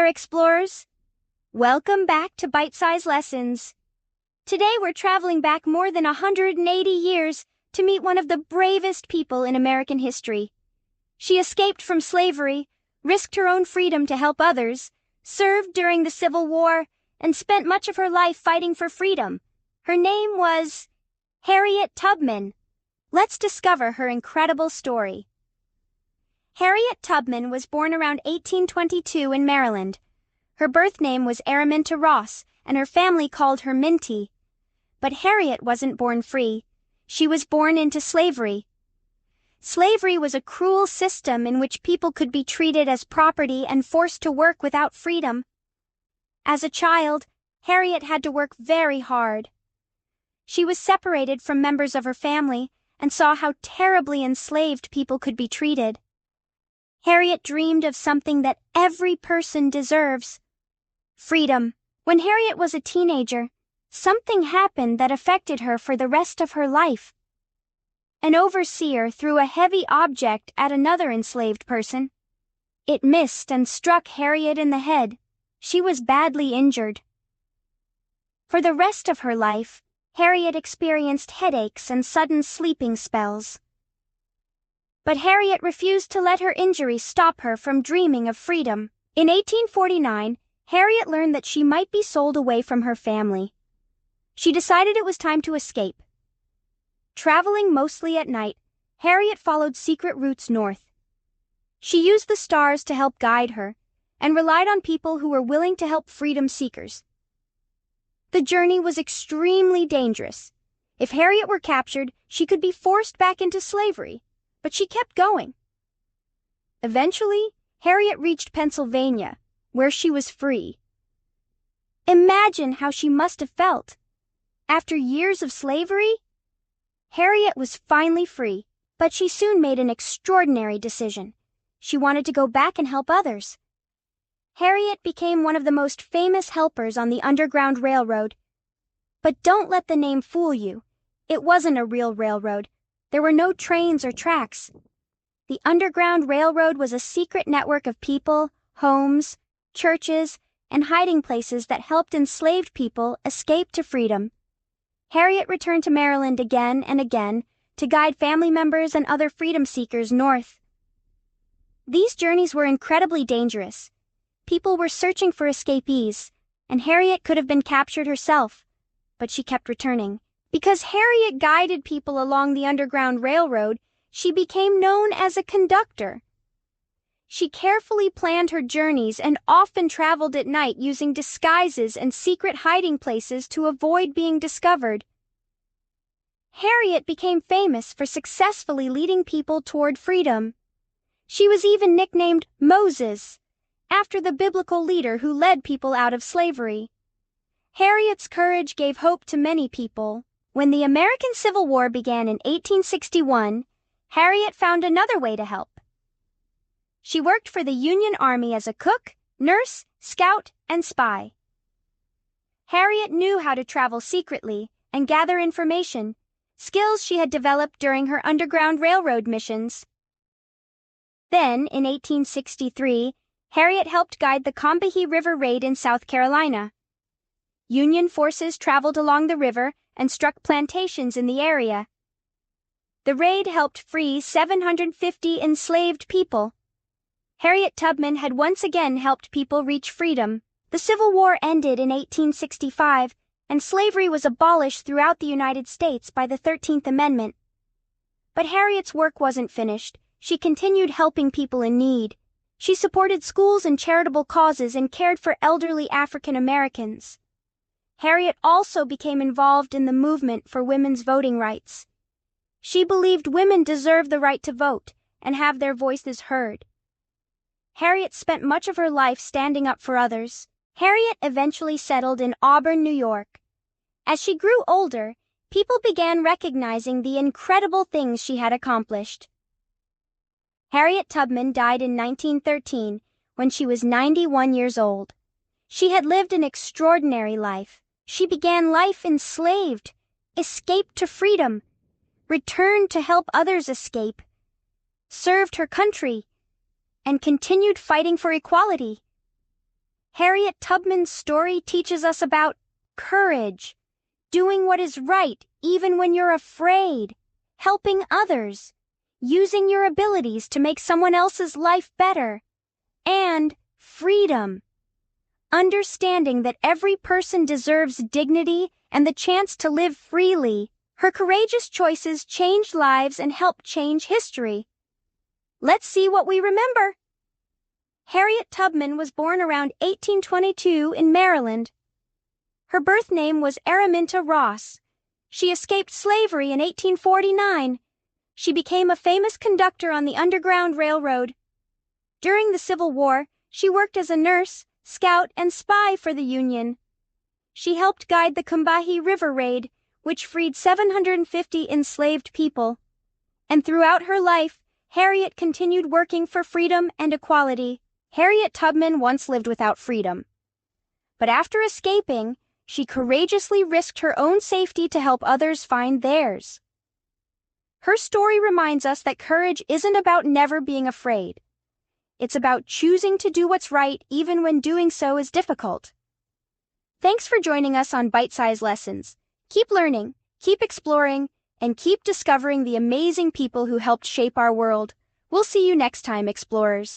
there, explorers! Welcome back to Bite-Size Lessons. Today we're traveling back more than 180 years to meet one of the bravest people in American history. She escaped from slavery, risked her own freedom to help others, served during the Civil War, and spent much of her life fighting for freedom. Her name was Harriet Tubman. Let's discover her incredible story. Harriet Tubman was born around 1822 in Maryland. Her birth name was Araminta Ross, and her family called her Minty. But Harriet wasn't born free. She was born into slavery. Slavery was a cruel system in which people could be treated as property and forced to work without freedom. As a child, Harriet had to work very hard. She was separated from members of her family and saw how terribly enslaved people could be treated. Harriet dreamed of something that every person deserves: freedom. When Harriet was a teenager, something happened that affected her for the rest of her life. An overseer threw a heavy object at another enslaved person. It missed and struck Harriet in the head. She was badly injured. For the rest of her life, Harriet experienced headaches and sudden sleeping spells. But Harriet refused to let her injury stop her from dreaming of freedom. In 1849, Harriet learned that she might be sold away from her family. She decided it was time to escape. Traveling mostly at night, Harriet followed secret routes north. She used the stars to help guide her and relied on people who were willing to help freedom seekers. The journey was extremely dangerous. If Harriet were captured, she could be forced back into slavery. But she kept going. Eventually, Harriet reached Pennsylvania, where she was free. Imagine how she must have felt. After years of slavery, Harriet was finally free, but she soon made an extraordinary decision. She wanted to go back and help others. Harriet became one of the most famous helpers on the Underground Railroad. But don't let the name fool you. It wasn't a real railroad. There were no trains or tracks. The Underground Railroad was a secret network of people, homes, churches, and hiding places that helped enslaved people escape to freedom. Harriet returned to Maryland again and again to guide family members and other freedom seekers north. These journeys were incredibly dangerous. People were searching for escapees, and Harriet could have been captured herself, but she kept returning. Because Harriet guided people along the Underground Railroad, she became known as a conductor. She carefully planned her journeys and often traveled at night using disguises and secret hiding places to avoid being discovered. Harriet became famous for successfully leading people toward freedom. She was even nicknamed Moses, after the biblical leader who led people out of slavery. Harriet's courage gave hope to many people. When the American Civil War began in 1861, Harriet found another way to help. She worked for the Union Army as a cook, nurse, scout, and spy. Harriet knew how to travel secretly and gather information, skills she had developed during her Underground Railroad missions. Then, in 1863, Harriet helped guide the Combahee River Raid in South Carolina. Union forces traveled along the river and struck plantations in the area. The raid helped free 750 enslaved people. Harriet Tubman had once again helped people reach freedom. The Civil War ended in 1865, and slavery was abolished throughout the United States by the 13th Amendment. But Harriet's work wasn't finished. She continued helping people in need. She supported schools and charitable causes and cared for elderly African Americans. Harriet also became involved in the movement for women's voting rights. She believed women deserve the right to vote and have their voices heard. Harriet spent much of her life standing up for others. Harriet eventually settled in Auburn, New York. As she grew older, people began recognizing the incredible things she had accomplished. Harriet Tubman died in 1913 when she was 91 years old. She had lived an extraordinary life. She began life enslaved, escaped to freedom, returned to help others escape, served her country, and continued fighting for equality. Harriet Tubman's story teaches us about courage, doing what is right even when you're afraid, helping others, using your abilities to make someone else's life better, and freedom, understanding that every person deserves dignity and the chance to live freely. Her courageous choices changed lives and helped change history. Let's see what we remember. Harriet Tubman was born around 1822 in Maryland. Her birth name was Araminta Ross. She escaped slavery in 1849. She became a famous conductor on the Underground Railroad. During the Civil War, she worked as a nurse, scout, and spy for the Union. She helped guide the Combahee River Raid, which freed 750 enslaved people. And throughout her life, Harriet continued working for freedom and equality. Harriet Tubman once lived without freedom. But after escaping, she courageously risked her own safety to help others find theirs. Her story reminds us that courage isn't about never being afraid. It's about choosing to do what's right even when doing so is difficult. Thanks for joining us on Bite-Size Lessons. Keep learning, keep exploring, and keep discovering the amazing people who helped shape our world. We'll see you next time, explorers.